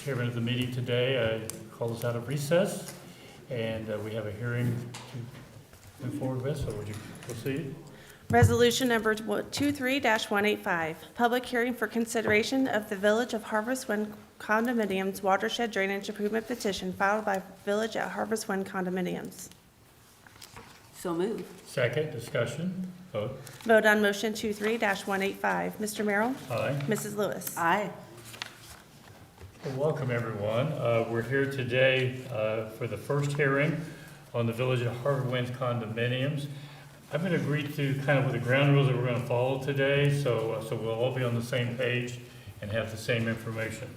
chairman of the meeting today. I call us out of recess, and we have a hearing to move forward with, so would you proceed? Resolution number 23-185, public hearing for consideration of the Village of Harvest Wind Condominiums Watershed Drainage Improvement Petition filed by Village at Harvest Wind Condominiums. So moved. Second, discussion, vote. Vote on motion 23-185. Mr. Merrill? Aye. Mrs. Lewis? Aye. Well, welcome, everyone. We're here today for the first hearing on the Village of Harvest Wind Condominiums. I'm going to agree to kind of with the ground rules that we're going to follow today, so we'll all be on the same page and have the same information.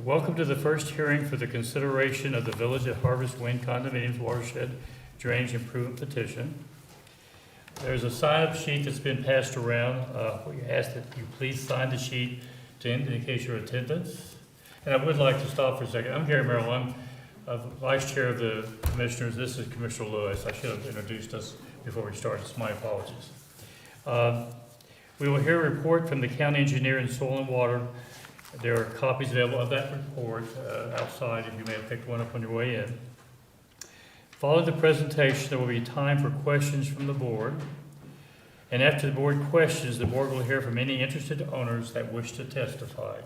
Welcome to the first hearing for the consideration of the Village of Harvest Wind Condominiums Watershed Drainage Improvement Petition. There's a sign-up sheet that's been passed around. We ask that you please sign the sheet to indicate your attendance. And I would like to stop for a second. I'm Gary Merrill. I'm Vice Chair of the Commissioners. This is Commissioner Lewis. I should have introduced us before we start. It's my apologies. We will hear a report from the County Engineer in Soil and Water. There are copies available of that report outside if you may have picked one up on your way in. Following the presentation, there will be time for questions from the board. And after the board questions, the board will hear from any interested owners that wish to testify.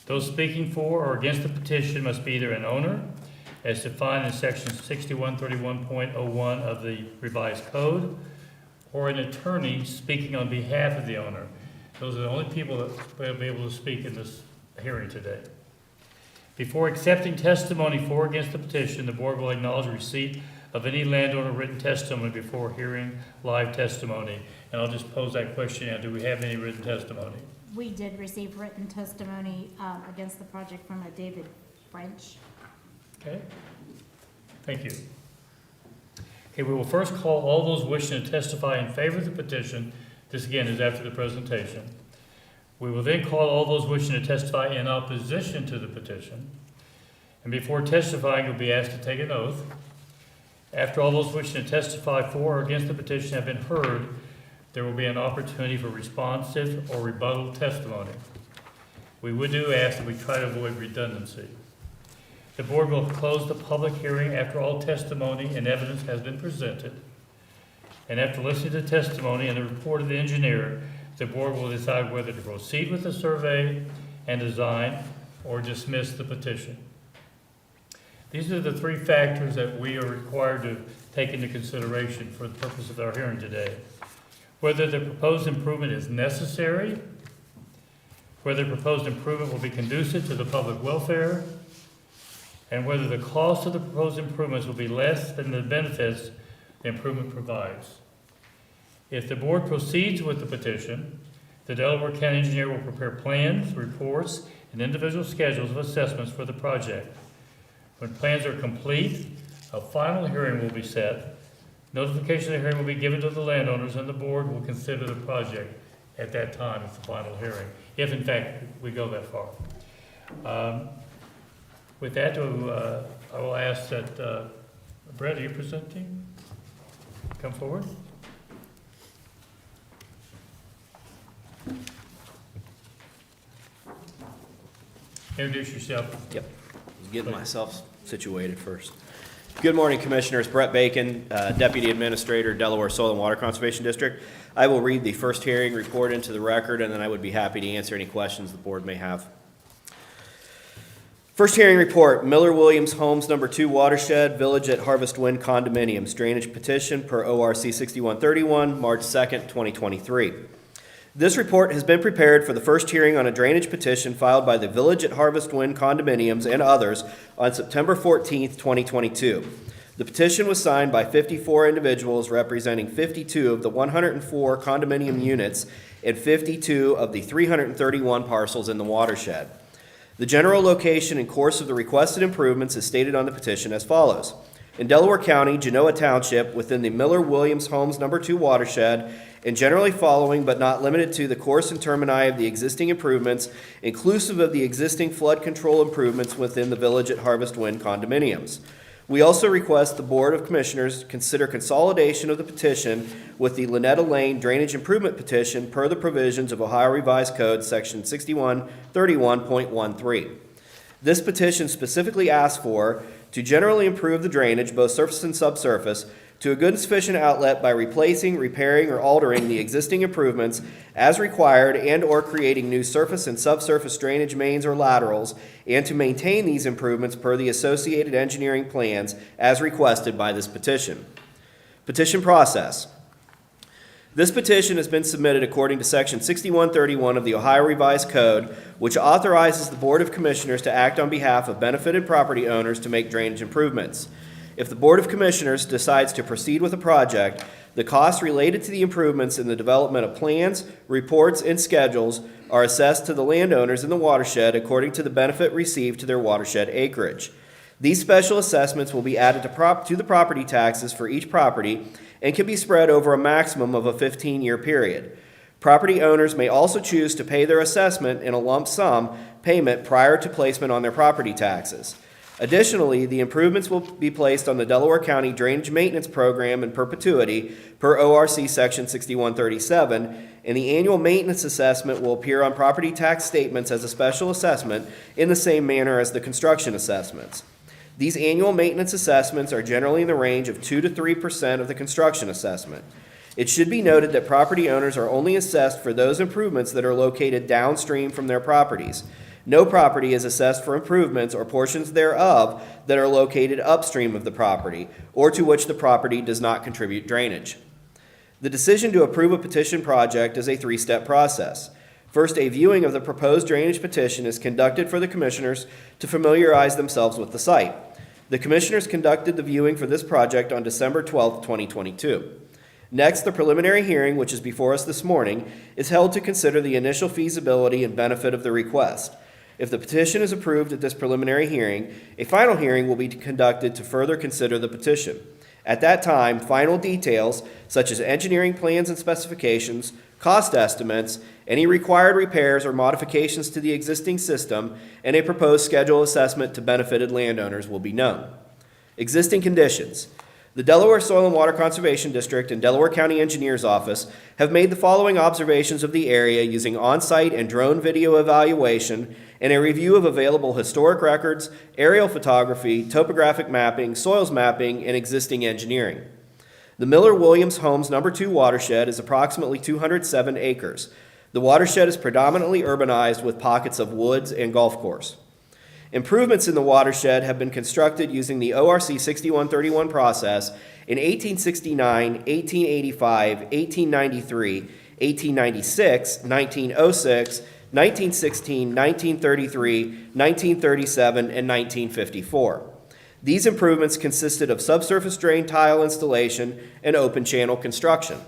Those speaking for or against the petition must be either an owner, as defined in section 6131.01 of the revised code, or an attorney speaking on behalf of the owner. Those are the only people that will be able to speak in this hearing today. Before accepting testimony for or against the petition, the board will acknowledge receipt of any landowner written testimony before hearing live testimony. And I'll just pose that question now. Do we have any written testimony? We did receive written testimony against the project from a David French. Okay. Thank you. Okay, we will first call all those wishing to testify in favor of the petition. This again is after the presentation. We will then call all those wishing to testify in opposition to the petition. And before testifying, you'll be asked to take an oath. After all those wishing to testify for or against the petition have been heard, there will be an opportunity for responsive or rebuttal testimony. We would ask that we try to avoid redundancy. The board will close the public hearing after all testimony and evidence has been presented. And after listening to testimony and the report of the engineer, the board will decide whether to proceed with the survey and design or dismiss the petition. These are the three factors that we are required to take into consideration for the purpose of our hearing today. Whether the proposed improvement is necessary, whether the proposed improvement will be conducive to the public welfare, and whether the cost of the proposed improvements will be less than the benefits the improvement provides. If the board proceeds with the petition, the Delaware County Engineer will prepare plans, reports, and individual schedules of assessments for the project. When plans are complete, a final hearing will be set. Notification of the hearing will be given to the landowners, and the board will consider the project at that time as the final hearing, if in fact we go that far. With that, I will ask that, Brett, are you presenting? Come forward. Introduce yourself. Yep, just getting myself situated first. Good morning, Commissioners. Brett Bacon, Deputy Administrator, Delaware Soil and Water Conservation District. I will read the first hearing report into the record, and then I would be happy to answer any questions the board may have. First hearing report, Miller Williams Homes Number 2 Watershed, Village at Harvest Wind Condominiums, drainage petition per ORC 6131, March 2nd, 2023. This report has been prepared for the first hearing on a drainage petition filed by the Village at Harvest Wind Condominiums and others on September 14th, 2022. The petition was signed by 54 individuals representing 52 of the 104 condominium units and 52 of the 331 parcels in the watershed. The general location and course of the requested improvements is stated on the petition as follows. In Delaware County, Genoa Township, within the Miller Williams Homes Number 2 watershed, and generally following but not limited to the course and termini of the existing improvements, inclusive of the existing flood control improvements within the Village at Harvest Wind condominiums. We also request the Board of Commissioners consider consolidation of the petition with the Lynetta Lane Drainage Improvement Petition per the provisions of Ohio Revised Code, Section 6131.13. This petition specifically asks for to generally improve the drainage, both surface and subsurface, to a good and sufficient outlet by replacing, repairing, or altering the existing improvements as required and/or creating new surface and subsurface drainage mains or laterals, and to maintain these improvements per the associated engineering plans as requested by this petition. Petition process. This petition has been submitted according to Section 6131 of the Ohio Revised Code, which authorizes the Board of Commissioners to act on behalf of benefited property owners to make drainage improvements. If the Board of Commissioners decides to proceed with a project, the costs related to the improvements in the development of plans, reports, and schedules are assessed to the landowners in the watershed according to the benefit received to their watershed acreage. These special assessments will be added to the property taxes for each property and can be spread over a maximum of a 15-year period. Property owners may also choose to pay their assessment in a lump sum payment prior to placement on their property taxes. Additionally, the improvements will be placed on the Delaware County Drainage Maintenance Program in perpetuity per ORC Section 6137, and the annual maintenance assessment will appear on property tax statements as a special assessment in the same manner as the construction assessments. These annual maintenance assessments are generally in the range of 2 to 3% of the construction assessment. It should be noted that property owners are only assessed for those improvements that are located downstream from their properties. No property is assessed for improvements or portions thereof that are located upstream of the property or to which the property does not contribute drainage. The decision to approve a petition project is a three-step process. First, a viewing of the proposed drainage petition is conducted for the commissioners to familiarize themselves with the site. The commissioners conducted the viewing for this project on December 12, 2022. Next, the preliminary hearing, which is before us this morning, is held to consider the initial feasibility and benefit of the request. If the petition is approved at this preliminary hearing, a final hearing will be conducted to further consider the petition. At that time, final details, such as engineering plans and specifications, cost estimates, any required repairs or modifications to the existing system, and a proposed schedule assessment to benefited landowners will be known. Existing conditions. The Delaware Soil and Water Conservation District and Delaware County Engineers Office have made the following observations of the area using on-site and drone video evaluation and a review of available historic records, aerial photography, topographic mapping, soils mapping, and existing engineering. The Miller-Williams Homes No. 2 watershed is approximately 207 acres. The watershed is predominantly urbanized with pockets of woods and golf course. Improvements in the watershed have been constructed using the ORC 6131 process in 1869, 1885, 1893, 1896, 1906, 1916, 1933, 1937, and 1954. These improvements consisted of subsurface drain tile installation and open channel construction.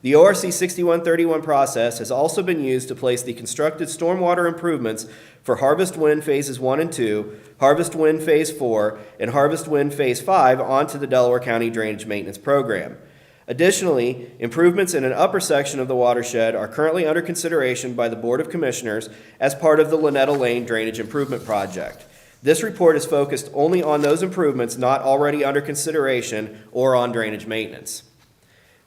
The ORC 6131 process has also been used to place the constructed stormwater improvements for Harvest Wind Phases 1 and 2, Harvest Wind Phase 4, and Harvest Wind Phase 5 onto the Delaware County Drainage Maintenance Program. Additionally, improvements in an upper section of the watershed are currently under consideration by the Board of Commissioners as part of the Lynetta Lane Drainage Improvement Project. This report is focused only on those improvements not already under consideration or on drainage maintenance.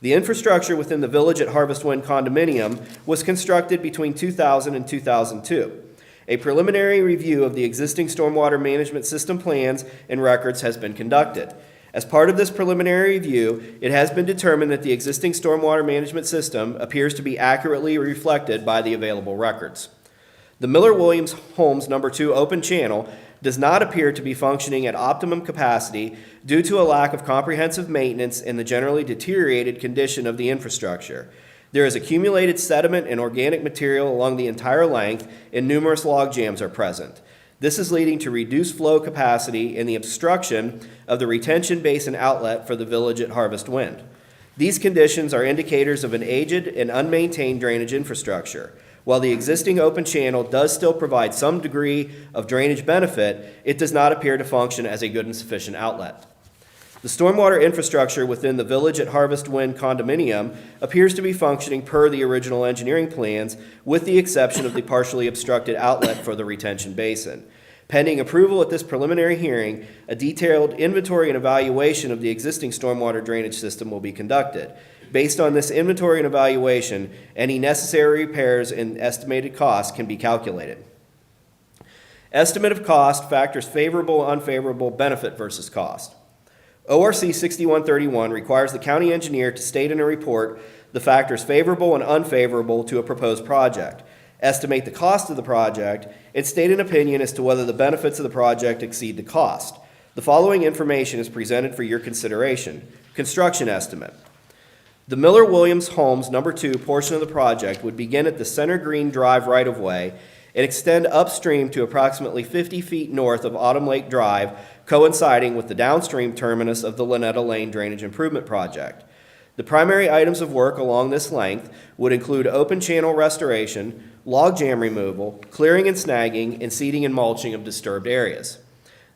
The infrastructure within the Village at Harvest Wind condominium was constructed between 2000 and 2002. A preliminary review of the existing stormwater management system plans and records has been conducted. As part of this preliminary review, it has been determined that the existing stormwater management system appears to be accurately reflected by the available records. The Miller-Williams Homes No. 2 open channel does not appear to be functioning at optimum capacity due to a lack of comprehensive maintenance and the generally deteriorated condition of the infrastructure. There is accumulated sediment and organic material along the entire length, and numerous log jams are present. This is leading to reduced flow capacity and the obstruction of the retention basin outlet for the Village at Harvest Wind. These conditions are indicators of an aged and unmaintained drainage infrastructure. While the existing open channel does still provide some degree of drainage benefit, it does not appear to function as a good and sufficient outlet. The stormwater infrastructure within the Village at Harvest Wind condominium appears to be functioning per the original engineering plans, with the exception of the partially obstructed outlet for the retention basin. Pending approval at this preliminary hearing, a detailed inventory and evaluation of the existing stormwater drainage system will be conducted. Based on this inventory and evaluation, any necessary repairs and estimated costs can be calculated. Estimate of cost factors favorable, unfavorable, benefit versus cost. ORC 6131 requires the county engineer to state in a report the factors favorable and unfavorable to a proposed project, estimate the cost of the project, and state an opinion as to whether the benefits of the project exceed the cost. The following information is presented for your consideration. Construction estimate. The Miller-Williams Homes No. 2 portion of the project would begin at the Center Green Drive right-of-way and extend upstream to approximately 50 feet north of Autumn Lake Drive, coinciding with the downstream terminus of the Lynetta Lane Drainage Improvement Project. The primary items of work along this length would include open channel restoration, log jam removal, clearing and snagging, and seeding and mulching of disturbed areas.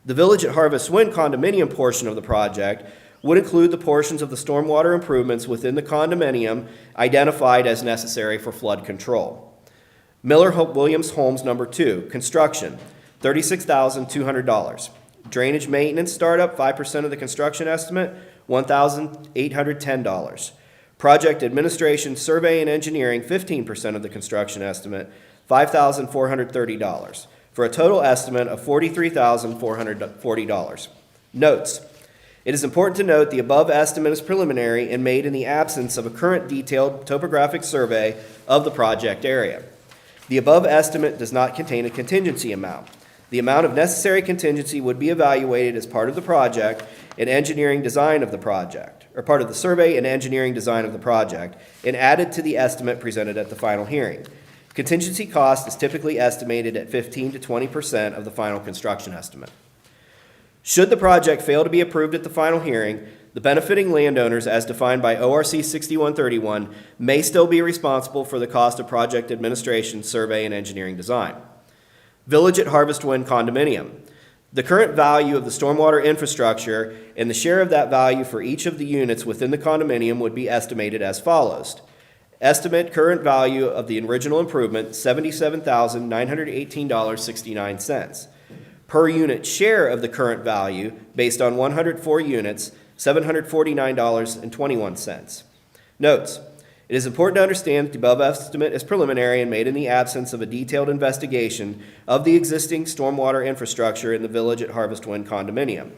The Village at Harvest Wind condominium portion of the project would include the portions of the stormwater improvements within the condominium identified as necessary for flood control. Miller-Williams Homes No. 2, construction, $36,200. Drainage maintenance startup, 5% of the construction estimate, $1,810. Project administration, survey, and engineering, 15% of the construction estimate, $5,430, for a total estimate of $43,440. Notes. It is important to note the above estimate is preliminary and made in the absence of a current detailed topographic survey of the project area. The above estimate does not contain a contingency amount. The amount of necessary contingency would be evaluated as part of the project and engineering design of the project, or part of the survey and engineering design of the project, and added to the estimate presented at the final hearing. Contingency cost is typically estimated at 15 to 20% of the final construction estimate. Should the project fail to be approved at the final hearing, the benefiting landowners, as defined by ORC 6131, may still be responsible for the cost of project administration, survey, and engineering design. Village at Harvest Wind condominium. The current value of the stormwater infrastructure and the share of that value for each of the units within the condominium would be estimated as follows. Estimate current value of the original improvement, $77,918.69. Per unit share of the current value, based on 104 units, $749.21. Notes. It is important to understand that the above estimate is preliminary and made in the absence of a detailed investigation of the existing stormwater infrastructure in the Village at Harvest Wind condominium.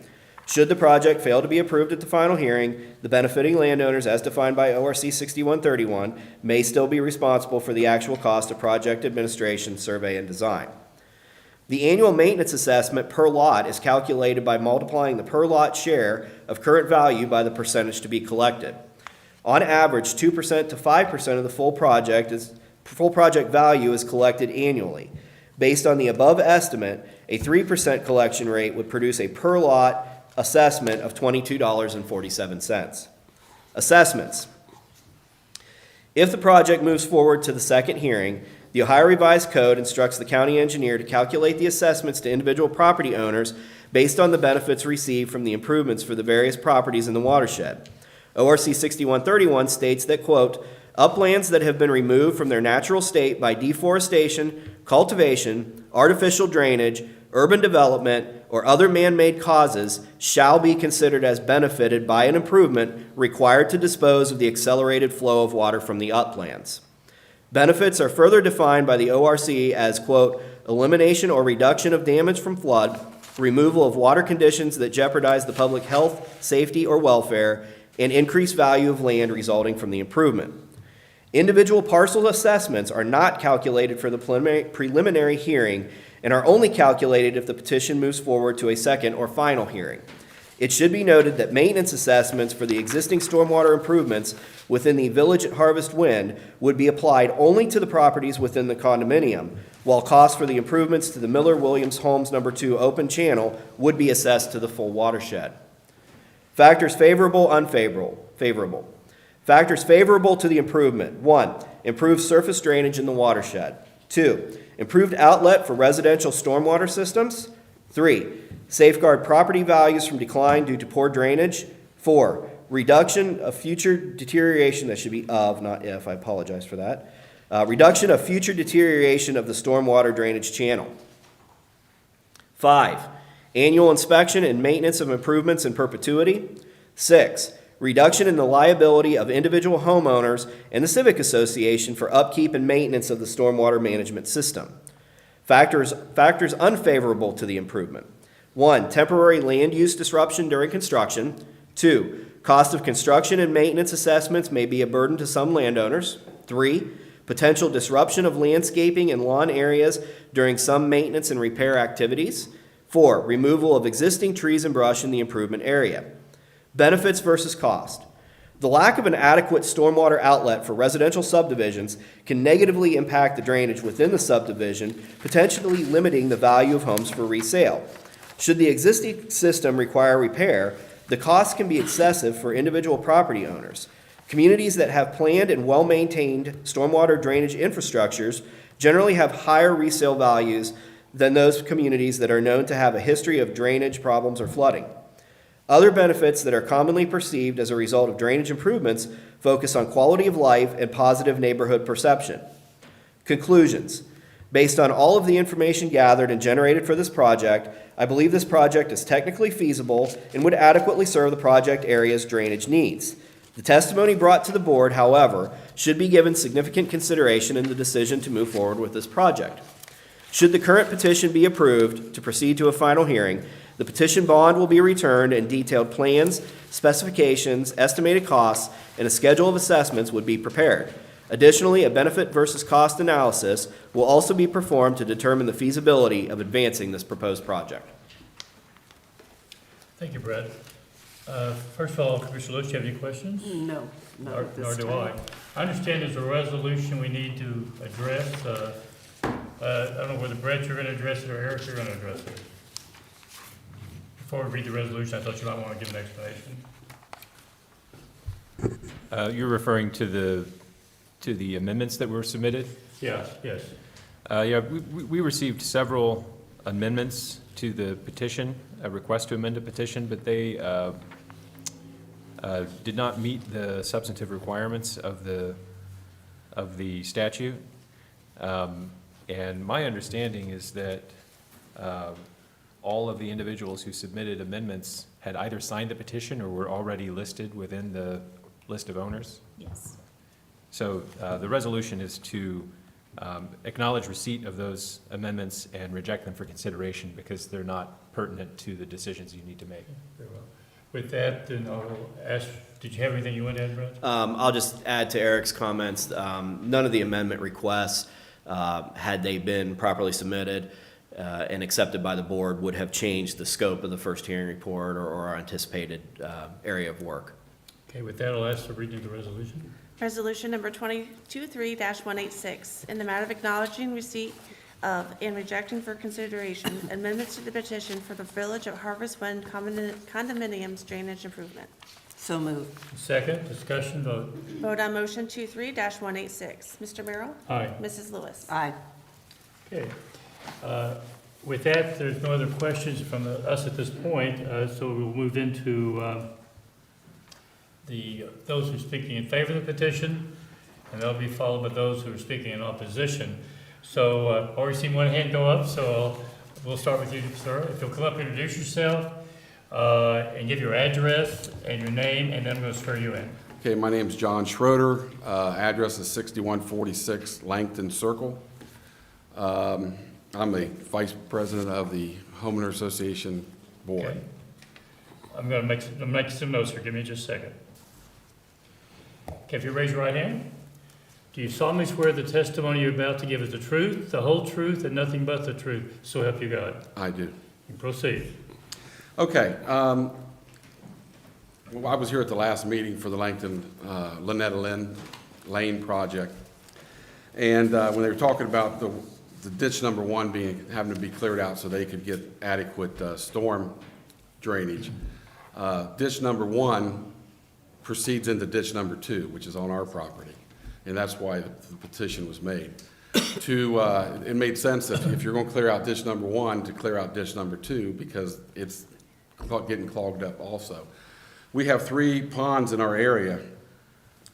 Should the project fail to be approved at the final hearing, the benefiting landowners, as defined by ORC 6131, may still be responsible for the actual cost of project administration, survey, and design. The annual maintenance assessment per lot is calculated by multiplying the per lot share of current value by the percentage to be collected. On average, 2% to 5% of the full project value is collected annually. Based on the above estimate, a 3% collection rate would produce a per lot assessment of $22.47. Assessments. If the project moves forward to the second hearing, the Ohio Revised Code instructs the county engineer to calculate the assessments to individual property owners based on the benefits received from the improvements for the various properties in the watershed. ORC 6131 states that, quote, uplands that have been removed from their natural state by deforestation, cultivation, artificial drainage, urban development, or other man-made causes shall be considered as benefited by an improvement required to dispose of the accelerated flow of water from the uplands. Benefits are further defined by the ORC as, quote, elimination or reduction of damage from flood, removal of water conditions that jeopardize the public health, safety, or welfare, and increased value of land resulting from the improvement. Individual parcel assessments are not calculated for the preliminary hearing and are only calculated if the petition moves forward to a second or final hearing. It should be noted that maintenance assessments for the existing stormwater improvements within the Village at Harvest Wind would be applied only to the properties within the condominium, while costs for the improvements to the Miller-Williams Homes No. 2 open channel would be assessed to the full watershed. Factors favorable, unfavorable, favorable. Factors favorable to the improvement. 1, improved surface drainage in the watershed. 2, improved outlet for residential stormwater systems. 3, safeguard property values from decline due to poor drainage. 4, reduction of future deterioration, that should be of, not if, I apologize for that. Reduction of future deterioration of the stormwater drainage channel. 5, annual inspection and maintenance of improvements in perpetuity. 6, reduction in the liability of individual homeowners and the Civic Association for upkeep and maintenance of the stormwater management system. Factors unfavorable to the improvement. 1, temporary land use disruption during construction. 2, cost of construction and maintenance assessments may be a burden to some landowners. 3, potential disruption of landscaping and lawn areas during some maintenance and repair activities. 4, removal of existing trees and brush in the improvement area. Benefits versus cost. The lack of an adequate stormwater outlet for residential subdivisions can negatively impact the drainage within the subdivision, potentially limiting the value of homes for resale. Should the existing system require repair, the cost can be excessive for individual property owners. Communities that have planned and well-maintained stormwater drainage infrastructures generally have higher resale values than those communities that are known to have a history of drainage problems or flooding. Other benefits that are commonly perceived as a result of drainage improvements focus on quality of life and positive neighborhood perception. Conclusions. Based on all of the information gathered and generated for this project, I believe this project is technically feasible and would adequately serve the project area's drainage needs. The testimony brought to the board, however, should be given significant consideration in the decision to move forward with this project. Should the current petition be approved to proceed to a final hearing, the petition bond will be returned and detailed plans, specifications, estimated costs, and a schedule of assessments would be prepared. Additionally, a benefit versus cost analysis will also be performed to determine the feasibility of advancing this proposed project. Thank you, Brett. First of all, Commissioner Lewis, do you have any questions? No, not Nor at this nor do I. time. I understand there's a resolution we need to address. I don't know whether Brett, you're going to address it, or Eric, you're going to address it. Before we read the resolution, I thought you might want to give an explanation. You're referring to the amendments that were submitted? Yes, yes. Yeah, we received several amendments to the petition, a request to amend a petition, but they did not meet the substantive requirements of the statute. And my understanding is that all of the individuals who submitted amendments had either signed the petition or were already listed within the list of owners. Yes. So the resolution is to acknowledge receipt of those amendments and reject them for consideration because they're not pertinent to the decisions you need to make. Very well. With that, then I'll ask, did you have anything you want to add, Brett? I'll just add to Eric's comments, none of the amendment requests, had they been properly submitted and accepted by the board, would have changed the scope of the first hearing report or our anticipated area of work. Okay, with that, I'll ask the reading of the resolution. Resolution number 223-186, in the matter of acknowledging receipt of and rejecting for consideration amendments to the petition for the Village of Harvest Wind condominiums drainage improvement. So moved. Second, discussion, vote. Vote on motion 23-186. Mr. Merrill? Aye. Mrs. Lewis? Aye. Okay. With that, there's no other questions from us at this point, so we'll move into those who are speaking in favor of the petition, and that'll be followed by those who are speaking in opposition. So, already seen one hand go up, so we'll start with you, sir. If you'll come up and introduce yourself, and give your address and your name, and then I'm going to swear you in. Okay, my name's John Schroeder. Address is 6146 Langton Circle. I'm the Vice President of the Homeowner Association Board. Okay. I'm going to make some notes here. Give me just a second. Okay, if you raise your right hand. Do you solemnly swear the testimony you're about to give is the truth, the whole truth, and nothing but the truth? So help you God. I do. You proceed. Okay. Well, I was here at the last meeting for the Langton Lynetta Lane project. And when they were talking about the ditch number one having to be cleared out so they could get adequate storm drainage, ditch number one proceeds into ditch number two, which is on our property. And that's why the petition was made. It made sense that if you're going to clear out ditch number one, to clear out ditch number two, because it's getting clogged up also. We have 3 ponds in our area,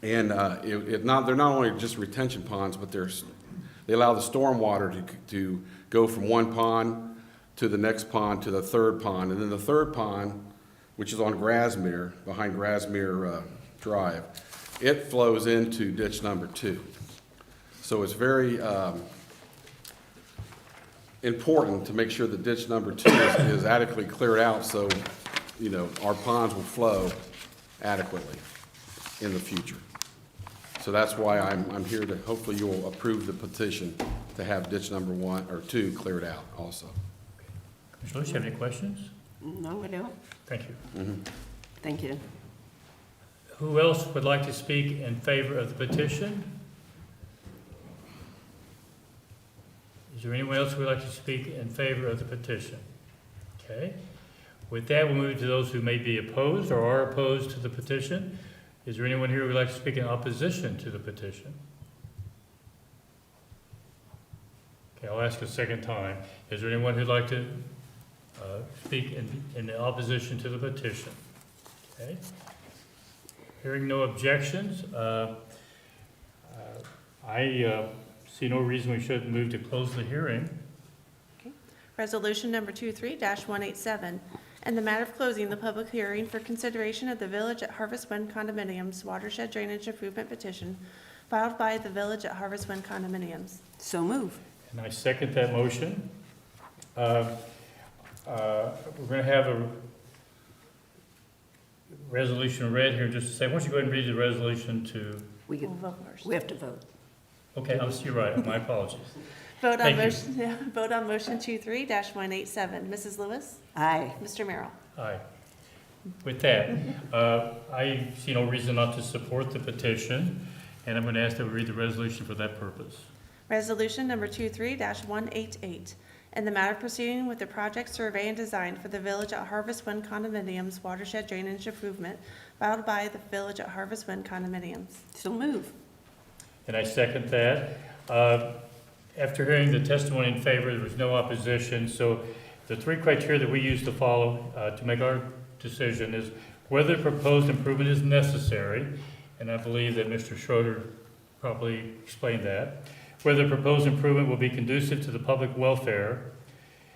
and they're not only just retention ponds, but they allow the storm water to go from one pond to the next pond, to the third pond. And then the third pond, which is on Grasmere, behind Grasmere Drive, it flows into ditch number 2. So it's very important to make sure that ditch number 2 is adequately cleared out so, you know, our ponds will flow adequately in the future. So that's why I'm here to, hopefully you will approve the petition to have ditch number 1 or 2 cleared out also. Commissioner Lewis, you have any questions? No, I don't. Thank you. Thank you. Who else would like to speak in favor of the petition? Is there anyone else who would like to speak in favor of the petition? Okay. With that, we'll move to those who may be opposed or are opposed to the petition. Is there anyone here who would like to speak in opposition to the petition? Okay, I'll ask a second time. Is there anyone who'd like to speak in opposition to the petition? Okay. Hearing no objections, I see no reason we shouldn't move to close the hearing. Resolution number 23-187, and the matter of closing the public hearing for consideration of the Village at Harvest Wind Condominiums watershed drainage improvement petition filed by the Village at Harvest Wind Condominiums. So move. And I second that motion. We're going to have a resolution read here in just a second. Why don't you go ahead and read the resolution to, We We'll can, vote first. we have to vote. okay, you're right, my apologies. Vote on Thank you. motion, vote on motion 23-187. Mrs. Lewis? Aye. Mr. Merrill? Aye. With that, I see no reason not to support the petition, and I'm going to ask that we read the resolution for that purpose. Resolution number 23-188, and the matter proceeding with the project survey and design for the Village at Harvest Wind Condominiums watershed drainage improvement filed by the Village at Harvest Wind Condominiums. So move. And I second that. After hearing the testimony in favor, there was no opposition, so the 3 criteria that we use to follow to make our decision is whether the proposed improvement is necessary, and I believe that Mr. Schroeder probably explained that, whether the proposed improvement will be conducive to the public welfare,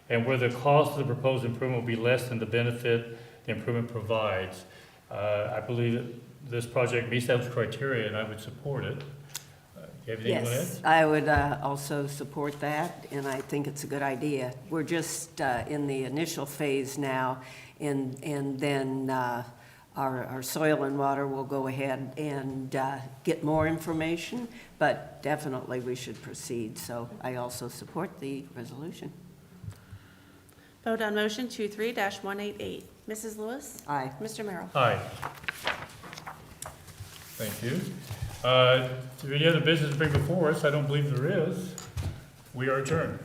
and whether the cost of the proposed improvement will be less than the benefit the improvement provides. I believe that this project meets those criteria, and I would support it. Do you have anything you want to add? Yes, I would also support that, and I think it's a good idea. We're just in the initial phase now, and then our soil and water will go ahead and get more information, but definitely we should proceed. So I also support the resolution. Vote on motion 23-188. Mrs. Lewis? Aye. Mr. Merrill? Aye. Thank you. Is there any other business to bring before us? I don't believe there is. We are adjourned.